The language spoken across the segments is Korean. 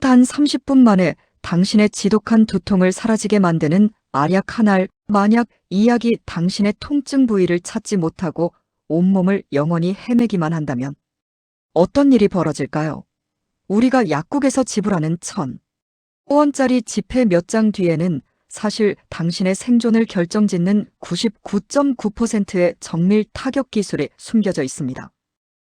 단 30분 만에 당신의 지독한 두통을 사라지게 만드는 알약 하나를, 만약 이 약이 당신의 통증 부위를 찾지 못하고 온몸을 영원히 헤매기만 한다면 어떤 일이 벌어질까요? 우리가 약국에서 지불하는 1,000원짜리 지폐 몇 장 뒤에는 사실 당신의 생존을 결정짓는 99.9%의 정밀 타격 기술이 숨겨져 있습니다.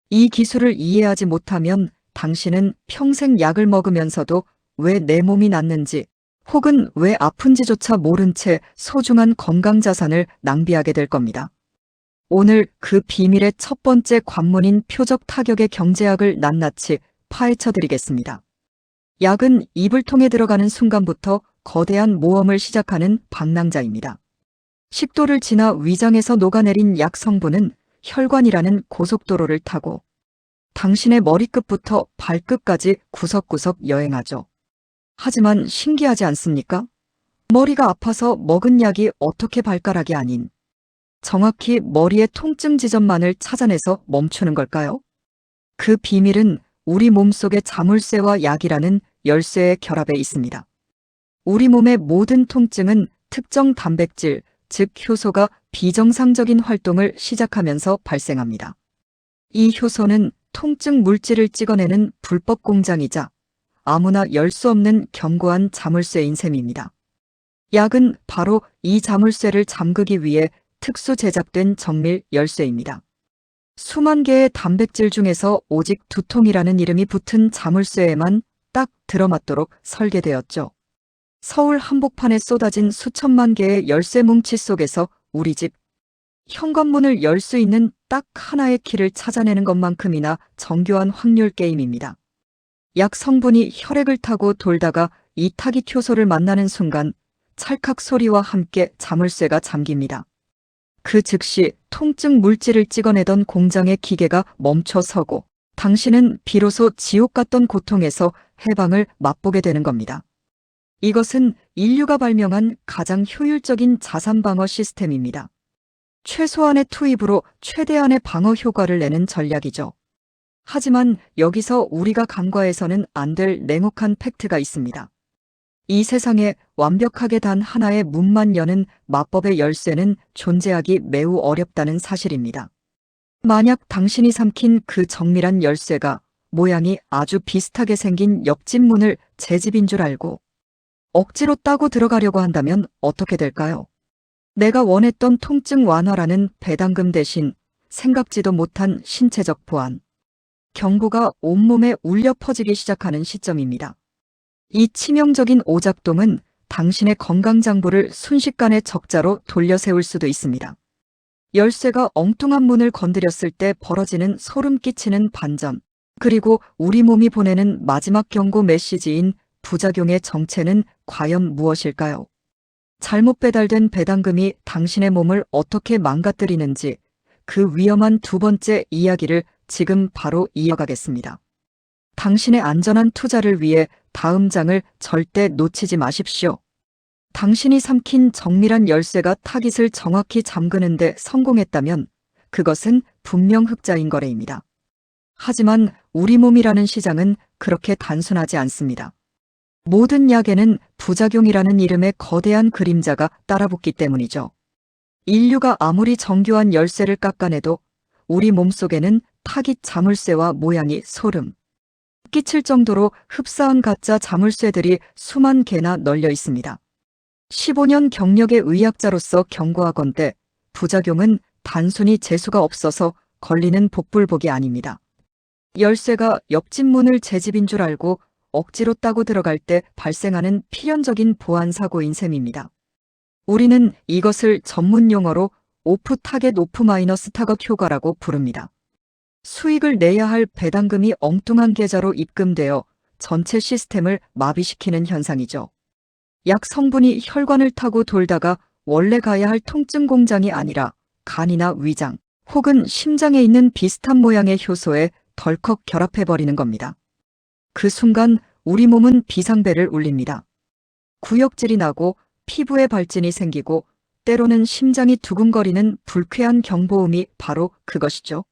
이 기술을 이해하지 못하면 당신은 평생 약을 먹으면서도 왜 내 몸이 낫는지 혹은 왜 아픈지조차 모른 채 소중한 건강 자산을 낭비하게 될 겁니다. 오늘 그 비밀의 첫 번째 관문인 표적 타격의 경제학을 낱낱이 파헤쳐 드리겠습니다. 약은 입을 통해 들어가는 순간부터 거대한 모험을 시작하는 방랑자입니다. 식도를 지나 위장에서 녹아내린 약 성분은 혈관이라는 고속도로를 타고 당신의 머리끝부터 발끝까지 구석구석 여행하죠. 하지만 신기하지 않습니까? 머리가 아파서 먹은 약이 어떻게 발가락이 아닌 정확히 머리의 통증 지점만을 찾아내서 멈추는 걸까요? 그 비밀은 우리 몸속의 자물쇠와 약이라는 열쇠의 결합에 있습니다. 우리 몸의 모든 통증은 특정 단백질, 즉 효소가 비정상적인 활동을 시작하면서 발생합니다. 이 효소는 통증 물질을 찍어내는 불법 공장이자 아무나 열 수 없는 견고한 자물쇠인 셈입니다. 약은 바로 이 자물쇠를 잠그기 위해 특수 제작된 정밀 열쇠입니다. 수만 개의 단백질 중에서 오직 두통이라는 이름이 붙은 자물쇠에만 딱 들어맞도록 설계되었죠. 서울 한복판에 쏟아진 수천만 개의 열쇠 뭉치 속에서 우리 집 현관문을 열 수 있는 딱 하나의 키를 찾아내는 것만큼이나 정교한 확률 게임입니다. 약 성분이 혈액을 타고 돌다가 이 타깃 효소를 만나는 순간 찰칵 소리와 함께 자물쇠가 잠깁니다. 그 즉시 통증 물질을 찍어내던 공장의 기계가 멈춰서고 당신은 비로소 지옥 같던 고통에서 해방을 맛보게 되는 겁니다. 이것은 인류가 발명한 가장 효율적인 자산 방어 시스템입니다. 최소한의 투입으로 최대한의 방어 효과를 내는 전략이죠. 하지만 여기서 우리가 간과해서는 안 될 냉혹한 팩트가 있습니다. 이 세상에 완벽하게 단 하나의 문만 여는 마법의 열쇠는 존재하기 매우 어렵다는 사실입니다. 만약 당신이 삼킨 그 정밀한 열쇠가 모양이 아주 비슷하게 생긴 옆집 문을 제 집인 줄 알고 억지로 따고 들어가려고 한다면 어떻게 될까요? 내가 원했던 통증 완화라는 배당금 대신 생각지도 못한 신체적 보안, 경고가 온몸에 울려 퍼지기 시작하는 시점입니다. 이 치명적인 오작동은 당신의 건강장부를 순식간에 적자로 돌려 세울 수도 있습니다. 열쇠가 엉뚱한 문을 건드렸을 때 벌어지는 소름 끼치는 반전, 그리고 우리 몸이 보내는 마지막 경고 메시지인 부작용의 정체는 과연 무엇일까요? 잘못 배달된 배당금이 당신의 몸을 어떻게 망가뜨리는지 그 위험한 두 번째 이야기를 지금 바로 이어가겠습니다. 당신의 안전한 투자를 위해 다음 장을 절대 놓치지 마십시오. 당신이 삼킨 정밀한 열쇠가 타깃을 정확히 잠그는데 성공했다면 그것은 분명 흑자인 거래입니다. 하지만 우리 몸이라는 시장은 그렇게 단순하지 않습니다. 모든 약에는 부작용이라는 이름의 거대한 그림자가 따라붙기 때문이죠. 인류가 아무리 정교한 열쇠를 깎아내도 우리 몸속에는 타깃 자물쇠와 모양이 소름 끼칠 정도로 흡사한 가짜 자물쇠들이 수만 개나 널려 있습니다. 15년 경력의 의학자로서 경고하건대 부작용은 단순히 재수가 없어서 걸리는 복불복이 아닙니다. 열쇠가 옆집 문을 제 집인 줄 알고 억지로 따고 들어갈 때 발생하는 필연적인 보안 사고인 셈입니다. 우리는 이것을 전문 용어로 오프 타겟 오프 마이너스 타격 효과라고 부릅니다. 수익을 내야 할 배당금이 엉뚱한 계좌로 입금되어 전체 시스템을 마비시키는 현상이죠. 약 성분이 혈관을 타고 돌다가 원래 가야 할 통증 공장이 아니라 간이나 위장 혹은 심장에 있는 비슷한 모양의 효소에 덜컥 결합해버리는 겁니다. 그 순간 우리 몸은 비상벨을 울립니다. 구역질이 나고 피부에 발진이 생기고 때로는 심장이 두근거리는 불쾌한 경보음이 바로 그것이죠.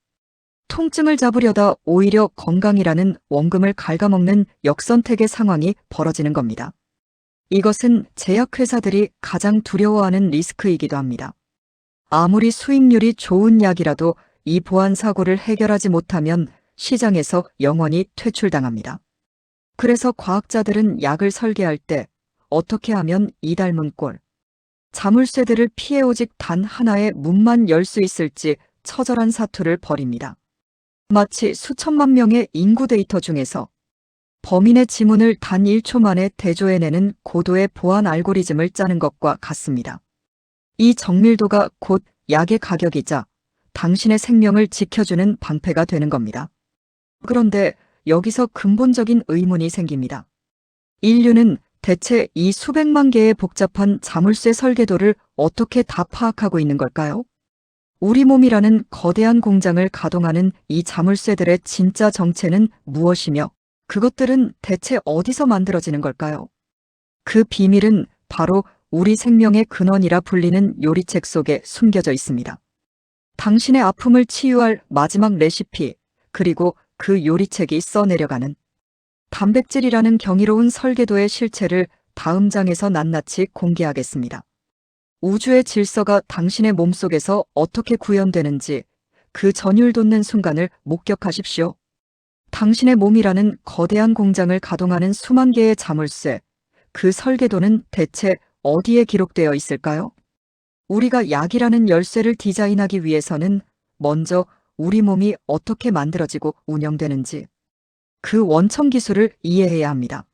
통증을 잡으려다 오히려 건강이라는 원금을 갉아먹는 역선택의 상황이 벌어지는 겁니다. 이것은 제약회사들이 가장 두려워하는 리스크이기도 합니다. 아무리 수익률이 좋은 약이라도 이 보안 사고를 해결하지 못하면 시장에서 영원히 퇴출당합니다. 그래서 과학자들은 약을 설계할 때 어떻게 하면 이 닮은 꼴, 자물쇠들을 피해 오직 단 하나의 문만 열 수 있을지 처절한 사투를 벌입니다. 마치 수천만 명의 인구 데이터 중에서 범인의 지문을 단 1초 만에 대조해내는 고도의 보안 알고리즘을 짜는 것과 같습니다. 이 정밀도가 곧 약의 가격이자 당신의 생명을 지켜주는 방패가 되는 겁니다. 그런데 여기서 근본적인 의문이 생깁니다. 인류는 대체 이 수백만 개의 복잡한 자물쇠 설계도를 어떻게 다 파악하고 있는 걸까요? 우리 몸이라는 거대한 공장을 가동하는 이 자물쇠들의 진짜 정체는 무엇이며 그것들은 대체 어디서 만들어지는 걸까요? 그 비밀은 바로 우리 생명의 근원이라 불리는 요리책 속에 숨겨져 있습니다. 당신의 아픔을 치유할 마지막 레시피, 그리고 그 요리책이 써내려가는 단백질이라는 경이로운 설계도의 실체를 다음 장에서 낱낱이 공개하겠습니다. 우주의 질서가 당신의 몸속에서 어떻게 구현되는지 그 전율 돋는 순간을 목격하십시오. 당신의 몸이라는 거대한 공장을 가동하는 수만 개의 자물쇠, 그 설계도는 대체 어디에 기록되어 있을까요? 우리가 약이라는 열쇠를 디자인하기 위해서는 먼저 우리 몸이 어떻게 만들어지고 운영되는지 그 원천 기술을 이해해야 합니다.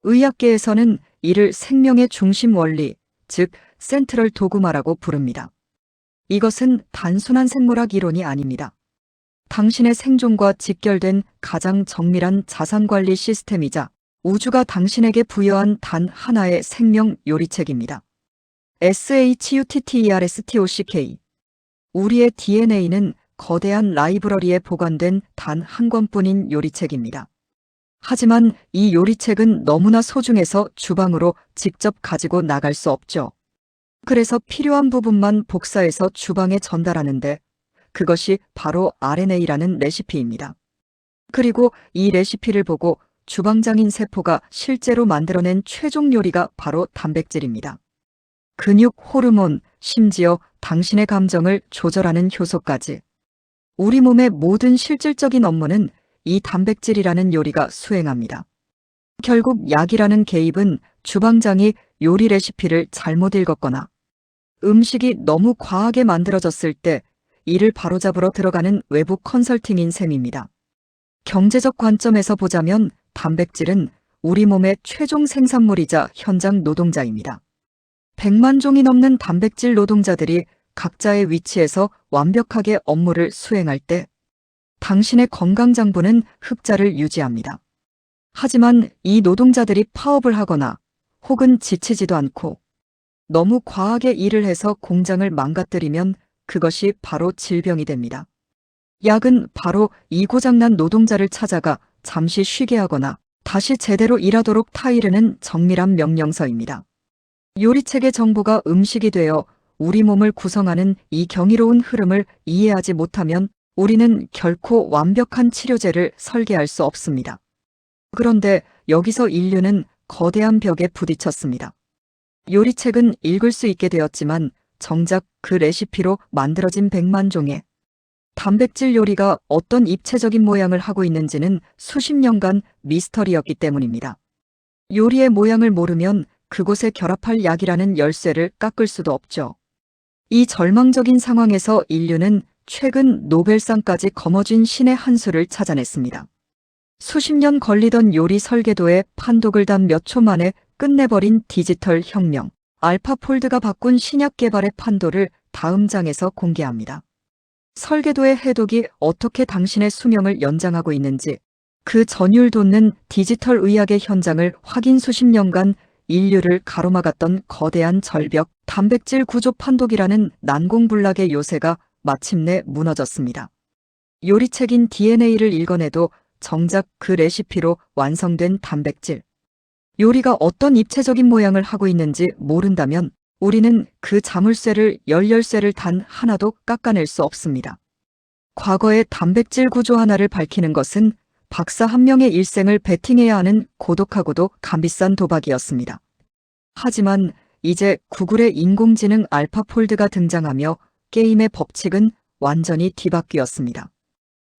의학계에서는 이를 생명의 중심 원리, 즉 센트럴 도그마라고 부릅니다. 이것은 단순한 생물학 이론이 아닙니다. 당신의 생존과 직결된 가장 정밀한 자산관리 시스템이자 우주가 당신에게 부여한 단 하나의 생명 요리책입니다. SHUTTERSTOCK. 우리의 DNA는 거대한 라이브러리에 보관된 단 한 권뿐인 요리책입니다. 하지만 이 요리책은 너무나 소중해서 주방으로 직접 가지고 나갈 수 없죠. 그래서 필요한 부분만 복사해서 주방에 전달하는데 그것이 바로 RNA라는 레시피입니다. 그리고 이 레시피를 보고 주방장인 세포가 실제로 만들어낸 최종 요리가 바로 단백질입니다. 근육, 호르몬, 심지어 당신의 감정을 조절하는 효소까지. 우리 몸의 모든 실질적인 업무는 이 단백질이라는 요리가 수행합니다. 결국 약이라는 개입은 주방장이 요리 레시피를 잘못 읽었거나 음식이 너무 과하게 만들어졌을 때 이를 바로잡으러 들어가는 외부 컨설팅인 셈입니다. 경제적 관점에서 보자면 단백질은 우리 몸의 최종 생산물이자 현장 노동자입니다. 100만 종이 넘는 단백질 노동자들이 각자의 위치에서 완벽하게 업무를 수행할 때 당신의 건강장부는 흑자를 유지합니다. 하지만 이 노동자들이 파업을 하거나 혹은 지치지도 않고 너무 과하게 일을 해서 공장을 망가뜨리면 그것이 바로 질병이 됩니다. 약은 바로 이 고장난 노동자를 찾아가 잠시 쉬게 하거나 다시 제대로 일하도록 타이르는 정밀한 명령서입니다. 요리책의 정보가 음식이 되어 우리 몸을 구성하는 이 경이로운 흐름을 이해하지 못하면 우리는 결코 완벽한 치료제를 설계할 수 없습니다. 그런데 여기서 인류는 거대한 벽에 부딪혔습니다. 요리책은 읽을 수 있게 되었지만 정작 그 레시피로 만들어진 100만 종의 단백질 요리가 어떤 입체적인 모양을 하고 있는지는 수십 년간 미스터리였기 때문입니다. 요리의 모양을 모르면 그곳에 결합할 약이라는 열쇠를 깎을 수도 없죠. 이 절망적인 상황에서 인류는 최근 노벨상까지 거머쥔 신의 한 수를 찾아냈습니다. 수십 년 걸리던 요리 설계도에 판독을 단 몇 초 만에 끝내버린 디지털 혁명, 알파폴드가 바꾼 신약 개발의 판도를 다음 장에서 공개합니다. 설계도의 해독이 어떻게 당신의 수명을 연장하고 있는지, 그 전율 돋는 디지털 의학의 현장을 확인. 수십 년간 인류를 가로막았던 거대한 절벽, 단백질 구조 판독이라는 난공불락의 요새가 마침내 무너졌습니다. 요리책인 DNA를 읽어내도 정작 그 레시피로 완성된 단백질, 요리가 어떤 입체적인 모양을 하고 있는지 모른다면 우리는 그 자물쇠를 열 열쇠를 단 하나도 깎아낼 수 없습니다. 과거의 단백질 구조 하나를 밝히는 것은 박사 한 명의 일생을 베팅해야 하는 고독하고도 값비싼 도박이었습니다. 하지만 이제 구글의 인공지능 알파폴드가 등장하며 게임의 법칙은 완전히 뒤바뀌었습니다.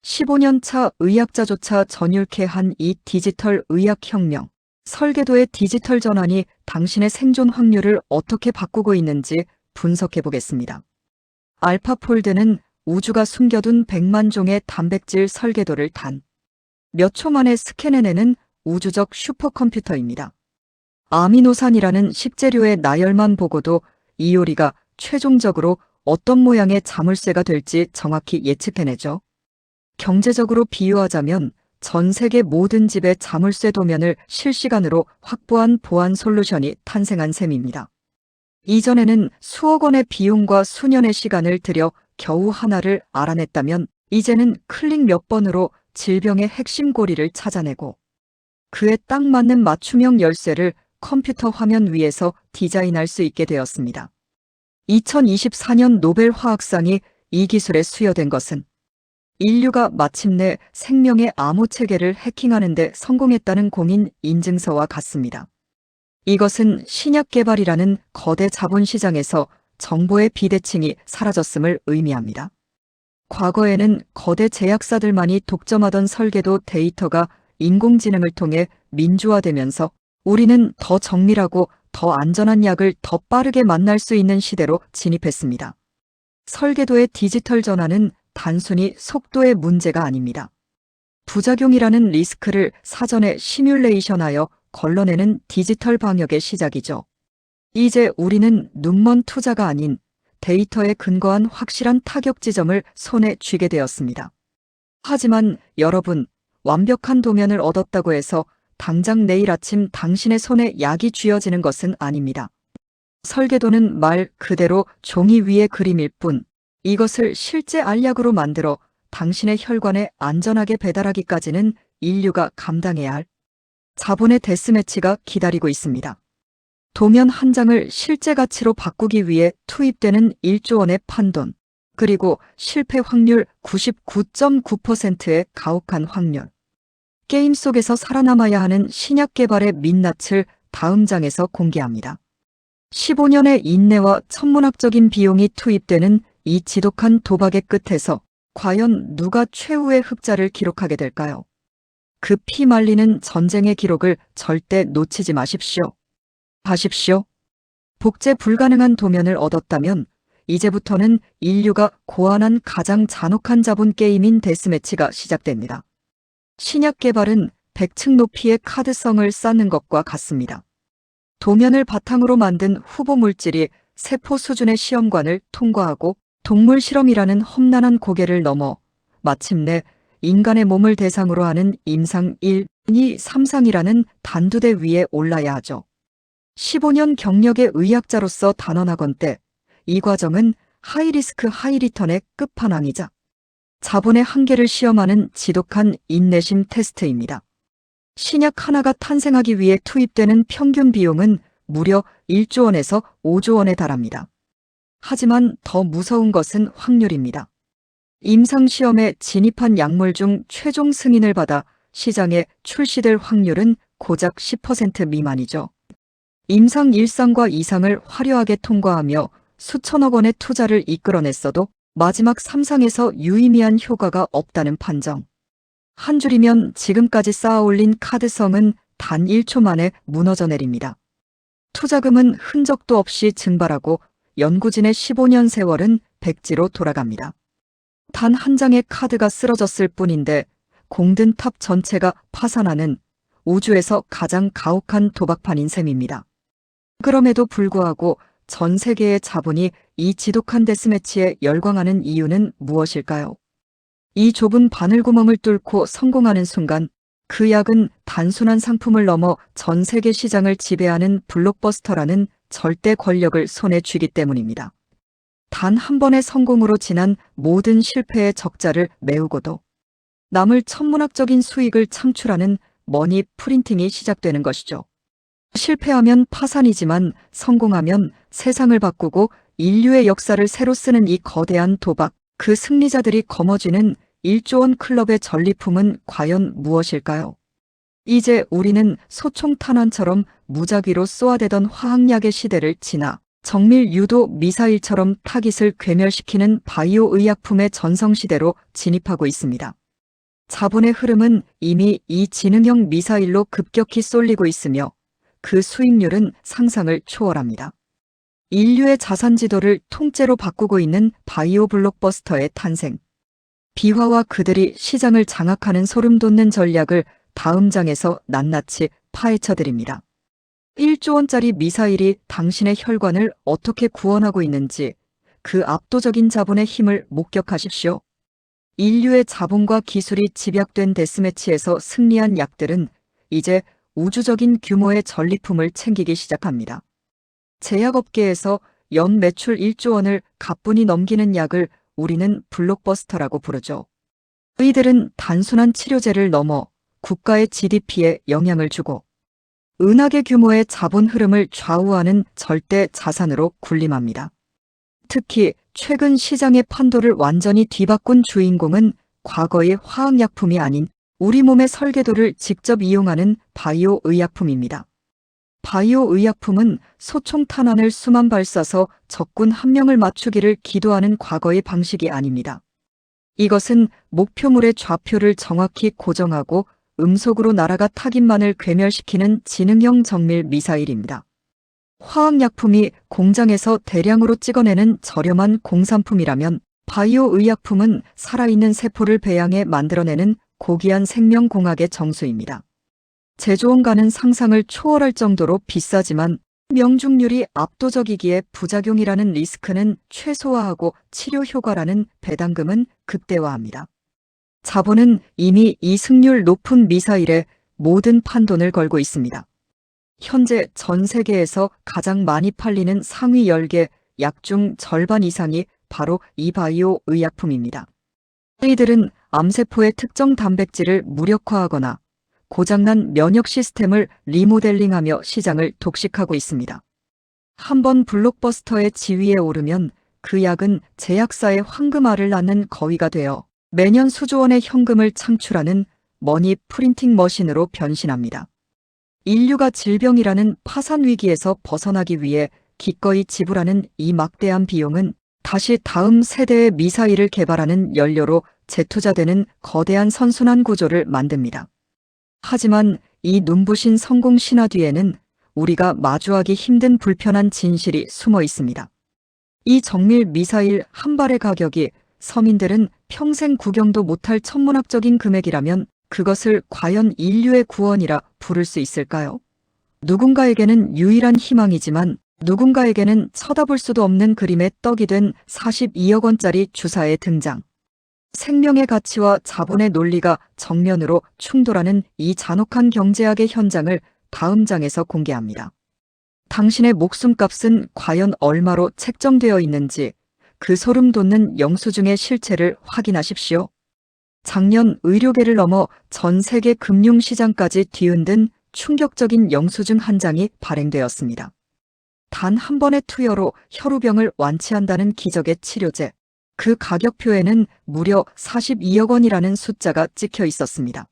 15년 차 의학자조차 전율케 한 이 디지털 의학혁명, 설계도의 디지털 전환이 당신의 생존 확률을 어떻게 바꾸고 있는지 분석해 보겠습니다. 알파폴드는 우주가 숨겨둔 100만 종의 단백질 설계도를 단 몇 초 만에 스캔해내는 우주적 슈퍼컴퓨터입니다. 아미노산이라는 식재료의 나열만 보고도 이 요리가 최종적으로 어떤 모양의 자물쇠가 될지 정확히 예측해내죠. 경제적으로 비유하자면 전 세계 모든 집의 자물쇠 도면을 실시간으로 확보한 보안 솔루션이 탄생한 셈입니다. 이전에는 수억 원의 비용과 수년의 시간을 들여 겨우 하나를 알아냈다면 이제는 클릭 몇 번으로 질병의 핵심 고리를 찾아내고 그에 딱 맞는 맞춤형 열쇠를 컴퓨터 화면 위에서 디자인할 수 있게 되었습니다. 2024년 노벨 화학상이 이 기술에 수여된 것은 인류가 마침내 생명의 암호 체계를 해킹하는 데 성공했다는 공인 인증서와 같습니다. 이것은 신약 개발이라는 거대 자본시장에서 정보의 비대칭이 사라졌음을 의미합니다. 과거에는 거대 제약사들만이 독점하던 설계도 데이터가 인공지능을 통해 민주화되면서 우리는 더 정밀하고 더 안전한 약을 더 빠르게 만날 수 있는 시대로 진입했습니다. 설계도의 디지털 전환은 단순히 속도의 문제가 아닙니다. 부작용이라는 리스크를 사전에 시뮬레이션하여 걸러내는 디지털 방역의 시작이죠. 이제 우리는 눈먼 투자가 아닌 데이터에 근거한 확실한 타격 지점을 손에 쥐게 되었습니다. 하지만 여러분, 완벽한 도면을 얻었다고 해서 당장 내일 아침 당신의 손에 약이 쥐어지는 것은 아닙니다. 설계도는 말 그대로 종이 위의 그림일 뿐, 이것을 실제 알약으로 만들어 당신의 혈관에 안전하게 배달하기까지는 인류가 감당해야 할 자본의 데스매치가 기다리고 있습니다. 도면 한 장을 실제 가치로 바꾸기 위해 투입되는 1조 원의 판돈, 그리고 실패 확률 99.9%의 가혹한 확률. 게임 속에서 살아남아야 하는 신약 개발의 민낯을 다음 장에서 공개합니다. 15년의 인내와 천문학적인 비용이 투입되는 이 지독한 도박의 끝에서 과연 누가 최후의 흑자를 기록하게 될까요? 그 피 말리는 전쟁의 기록을 절대 놓치지 마십시오. 하십시오. 복제 불가능한 도면을 얻었다면 이제부터는 인류가 고안한 가장 잔혹한 자본 게임인 데스매치가 시작됩니다. 신약 개발은 100층 높이의 카드성을 쌓는 것과 같습니다. 도면을 바탕으로 만든 후보 물질이 세포 수준의 시험관을 통과하고 동물 실험이라는 험난한 고개를 넘어 마침내 인간의 몸을 대상으로 하는 임상 1, 2, 3상이라는 단두대 위에 올라야 하죠. 15년 경력의 의학자로서 단원학원 때 이 과정은 하이리스크 하이리턴의 끝판왕이자 자본의 한계를 시험하는 지독한 인내심 테스트입니다. 신약 하나가 탄생하기 위해 투입되는 평균 비용은 무려 1조 원에서 5조 원에 달합니다. 하지만 더 무서운 것은 확률입니다. 임상시험에 진입한 약물 중 최종 승인을 받아 시장에 출시될 확률은 고작 10% 미만이죠. 임상 1상과 2상을 화려하게 통과하며 수천억 원의 투자를 이끌어냈어도 마지막 3상에서 유의미한 효과가 없다는 판정. 한 줄이면 지금까지 쌓아올린 카드성은 단 1초 만에 무너져 내립니다. 투자금은 흔적도 없이 증발하고 연구진의 15년 세월은 백지로 돌아갑니다. 단 한 장의 카드가 쓰러졌을 뿐인데 공든 탑 전체가 파산하는 우주에서 가장 가혹한 도박판인 셈입니다. 그럼에도 불구하고 전 세계의 자본이 이 지독한 데스매치에 열광하는 이유는 무엇일까요? 이 좁은 바늘구멍을 뚫고 성공하는 순간 그 약은 단순한 상품을 넘어 전 세계 시장을 지배하는 블록버스터라는 절대 권력을 손에 쥐기 때문입니다. 단 한 번의 성공으로 지난 모든 실패의 적자를 메우고도 남을 천문학적인 수익을 창출하는 머니 프린팅이 시작되는 것이죠. 실패하면 파산이지만 성공하면 세상을 바꾸고 인류의 역사를 새로 쓰는 이 거대한 도박, 그 승리자들이 거머쥐는 1조 원 클럽의 전리품은 과연 무엇일까요? 이제 우리는 소총탄환처럼 무작위로 쏘아대던 화학약의 시대를 지나 정밀 유도 미사일처럼 타깃을 괴멸시키는 바이오 의약품의 전성시대로 진입하고 있습니다. 자본의 흐름은 이미 이 지능형 미사일로 급격히 쏠리고 있으며 그 수익률은 상상을 초월합니다. 인류의 자산 지도를 통째로 바꾸고 있는 바이오 블록버스터의 탄생. 비화와 그들이 시장을 장악하는 소름 돋는 전략을 다음 장에서 낱낱이 파헤쳐드립니다. 1조 원짜리 미사일이 당신의 혈관을 어떻게 구원하고 있는지 그 압도적인 자본의 힘을 목격하십시오. 인류의 자본과 기술이 집약된 데스매치에서 승리한 약들은 이제 우주적인 규모의 전리품을 챙기기 시작합니다. 제약업계에서 연 매출 1조 원을 가뿐히 넘기는 약을 우리는 블록버스터라고 부르죠. 이들은 단순한 치료제를 넘어 국가의 GDP에 영향을 주고 은하계 규모의 자본 흐름을 좌우하는 절대 자산으로 군림합니다. 특히 최근 시장의 판도를 완전히 뒤바꾼 주인공은 과거의 화학약품이 아닌 우리 몸의 설계도를 직접 이용하는 바이오 의약품입니다. 바이오 의약품은 소총탄환을 수만 발 쏴서 적군 한 명을 맞추기를 기도하는 과거의 방식이 아닙니다. 이것은 목표물의 좌표를 정확히 고정하고 음속으로 날아가 타깃만을 괴멸시키는 지능형 정밀 미사일입니다. 화학약품이 공장에서 대량으로 찍어내는 저렴한 공산품이라면 바이오 의약품은 살아있는 세포를 배양해 만들어내는 고귀한 생명공학의 정수입니다. 제조원가는 상상을 초월할 정도로 비싸지만 명중률이 압도적이기에 부작용이라는 리스크는 최소화하고 치료 효과라는 배당금은 극대화합니다. 자본은 이미 이 승률 높은 미사일에 모든 판돈을 걸고 있습니다. 현재 전 세계에서 가장 많이 팔리는 상위 10개 약 중 절반 이상이 바로 이 바이오 의약품입니다. 이들은 암세포의 특정 단백질을 무력화하거나 고장난 면역 시스템을 리모델링하며 시장을 독식하고 있습니다. 한번 블록버스터의 지위에 오르면 그 약은 제약사의 황금알을 낳는 거위가 되어 매년 수조 원의 현금을 창출하는 머니 프린팅 머신으로 변신합니다. 인류가 질병이라는 파산 위기에서 벗어나기 위해 기꺼이 지불하는 이 막대한 비용은 다시 다음 세대의 미사일을 개발하는 연료로 재투자되는 거대한 선순환 구조를 만듭니다. 하지만 이 눈부신 성공 신화 뒤에는 우리가 마주하기 힘든 불편한 진실이 숨어 있습니다. 이 정밀 미사일 한 발의 가격이 서민들은 평생 구경도 못할 천문학적인 금액이라면 그것을 과연 인류의 구원이라 부를 수 있을까요? 누군가에게는 유일한 희망이지만 누군가에게는 쳐다볼 수도 없는 그림의 떡이 된 42억 원짜리 주사의 등장. 생명의 가치와 자본의 논리가 정면으로 충돌하는 이 잔혹한 경제학의 현장을 다음 장에서 공개합니다. 당신의 목숨값은 과연 얼마로 책정되어 있는지 그 소름 돋는 영수증의 실체를 확인하십시오. 작년 의료계를 넘어 전 세계 금융시장까지 뒤흔든 충격적인 영수증 한 장이 발행되었습니다. 단 한 번의 투여로 혈우병을 완치한다는 기적의 치료제. 그 가격표에는 무려 42억 원이라는 숫자가 찍혀 있었습니다.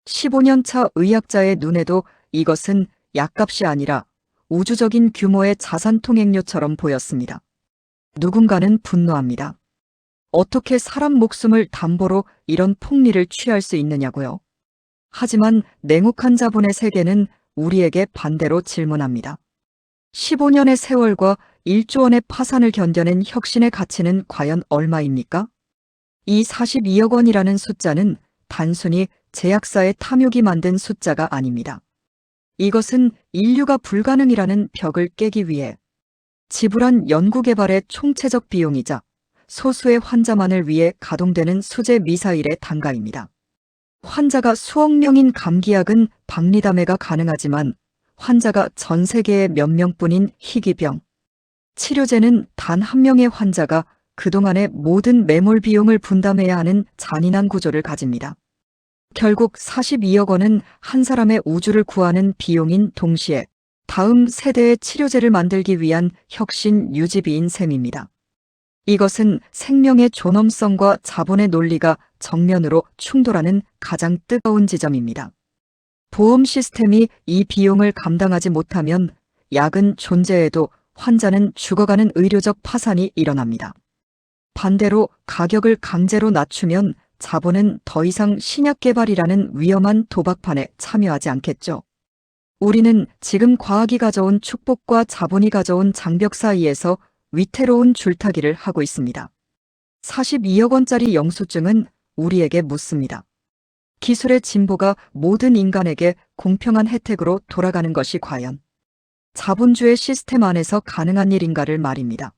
15년 차 의학자의 눈에도 이것은 약값이 아니라 우주적인 규모의 자산 통행료처럼 보였습니다. 누군가는 분노합니다. 어떻게 사람 목숨을 담보로 이런 폭리를 취할 수 있느냐고요. 하지만 냉혹한 자본의 세계는 우리에게 반대로 질문합니다. 15년의 세월과 1조 원의 파산을 견뎌낸 혁신의 가치는 과연 얼마입니까? 이 42억 원이라는 숫자는 단순히 제약사의 탐욕이 만든 숫자가 아닙니다. 이것은 인류가 불가능이라는 벽을 깨기 위해 지불한 연구개발의 총체적 비용이자 소수의 환자만을 위해 가동되는 수제 미사일의 단가입니다. 환자가 수억 명인 감기약은 박리담회가 가능하지만 환자가 전 세계에 몇 명뿐인 희귀병. 치료제는 단 한 명의 환자가 그동안의 모든 매몰 비용을 분담해야 하는 잔인한 구조를 가집니다. 결국 42억 원은 한 사람의 우주를 구하는 비용인 동시에 다음 세대의 치료제를 만들기 위한 혁신 유지비인 셈입니다. 이것은 생명의 존엄성과 자본의 논리가 정면으로 충돌하는 가장 뜨거운 지점입니다. 보험 시스템이 이 비용을 감당하지 못하면 약은 존재해도 환자는 죽어가는 의료적 파산이 일어납니다. 반대로 가격을 강제로 낮추면 자본은 더 이상 신약 개발이라는 위험한 도박판에 참여하지 않겠죠. 우리는 지금 과학이 가져온 축복과 자본이 가져온 장벽 사이에서 위태로운 줄타기를 하고 있습니다. 42억 원짜리 영수증은 우리에게 묻습니다. 기술의 진보가 모든 인간에게 공평한 혜택으로 돌아가는 것이 과연 자본주의 시스템 안에서 가능한 일인가를 말입니다.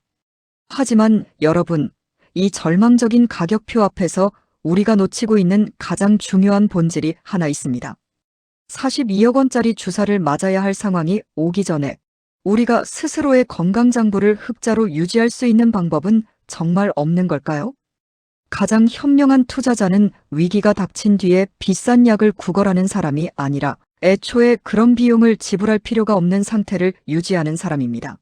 하지만 여러분, 이 절망적인 가격표 앞에서 우리가 놓치고 있는 가장 중요한 본질이 하나 있습니다. 42억 원짜리 주사를 맞아야 할 상황이 오기 전에 우리가 스스로의 건강장부를 흑자로 유지할 수 있는 방법은 정말 없는 걸까요? 가장 현명한 투자자는 위기가 닥친 뒤에 비싼 약을 구걸하는 사람이 아니라 애초에 그런 비용을 지불할 필요가 없는 상태를 유지하는 사람입니다.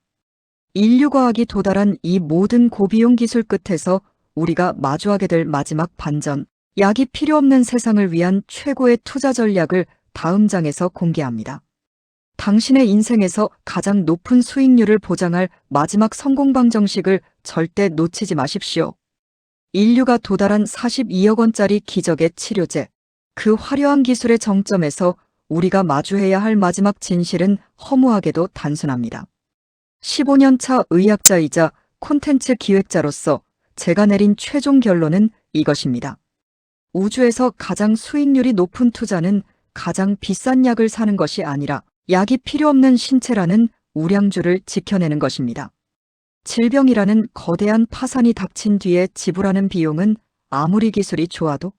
인류과학이 도달한 이 모든 고비용 기술 끝에서 우리가 마주하게 될 마지막 반전, 약이 필요 없는 세상을 위한 최고의 투자 전략을 다음 장에서 공개합니다. 당신의 인생에서 가장 높은 수익률을 보장할 마지막 성공 방정식을 절대 놓치지 마십시오. 인류가 도달한 42억 원짜리 기적의 치료제, 그 화려한 기술의 정점에서 우리가 마주해야 할 마지막 진실은 허무하게도 단순합니다. 15년 차 의학자이자 콘텐츠 기획자로서 제가 내린 최종 결론은 이것입니다. 우주에서 가장 수익률이 높은 투자는 가장 비싼 약을 사는 것이 아니라 약이 필요 없는 신체라는 우량주를 지켜내는 것입니다. 질병이라는 거대한 파산이 닥친 뒤에 지불하는 비용은 아무리 기술이 좋아도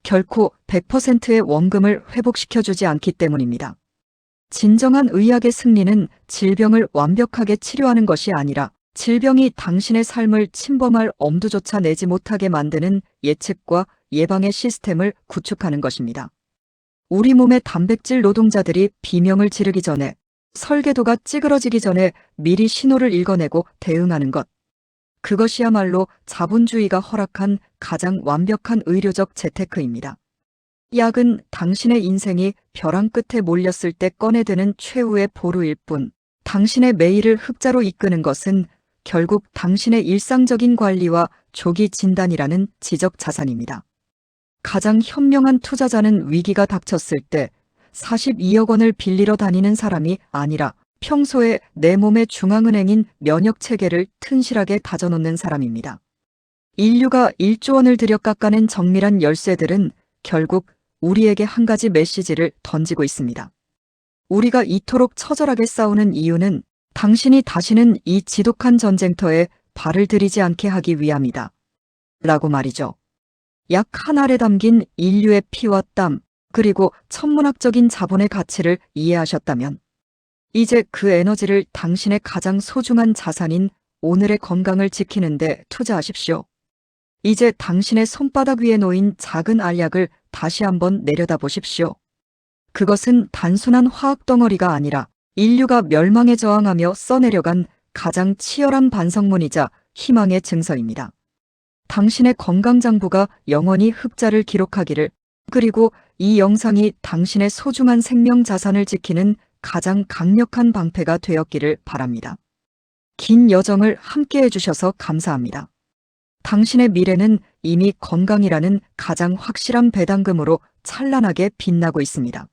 결코 100%의 원금을 회복시켜주지 않기 때문입니다. 진정한 의학의 승리는 질병을 완벽하게 치료하는 것이 아니라 질병이 당신의 삶을 침범할 엄두조차 내지 못하게 만드는 예측과 예방의 시스템을 구축하는 것입니다. 우리 몸의 단백질 노동자들이 비명을 지르기 전에, 설계도가 찌그러지기 전에 미리 신호를 읽어내고 대응하는 것. 그것이야말로 자본주의가 허락한 가장 완벽한 의료적 재테크입니다. 약은 당신의 인생이 벼랑 끝에 몰렸을 때 꺼내드는 최후의 보루일 뿐, 당신의 매일을 흑자로 이끄는 것은 결국 당신의 일상적인 관리와 조기 진단이라는 지적 자산입니다. 가장 현명한 투자자는 위기가 닥쳤을 때 42억 원을 빌리러 다니는 사람이 아니라 평소에 내 몸의 중앙은행인 면역체계를 튼실하게 다져놓는 사람입니다. 인류가 1조 원을 들여 깎아낸 정밀한 열쇠들은 결국 우리에게 한 가지 메시지를 던지고 있습니다. 우리가 이토록 처절하게 싸우는 이유는 당신이 다시는 이 지독한 전쟁터에 발을 들이지 않게 하기 위함이다. 라고 말이죠. 약 한 알에 담긴 인류의 피와 땀, 그리고 천문학적인 자본의 가치를 이해하셨다면 이제 그 에너지를 당신의 가장 소중한 자산인 오늘의 건강을 지키는 데 투자하십시오. 이제 당신의 손바닥 위에 놓인 작은 알약을 다시 한번 내려다보십시오. 그것은 단순한 화학 덩어리가 아니라 인류가 멸망에 저항하며 써내려간 가장 치열한 반성문이자 희망의 증서입니다. 당신의 건강장부가 영원히 흑자를 기록하기를, 그리고 이 영상이 당신의 소중한 생명 자산을 지키는 가장 강력한 방패가 되었기를 바랍니다. 긴 여정을 함께 해주셔서 감사합니다. 당신의 미래는 이미 건강이라는 가장 확실한 배당금으로 찬란하게 빛나고 있습니다.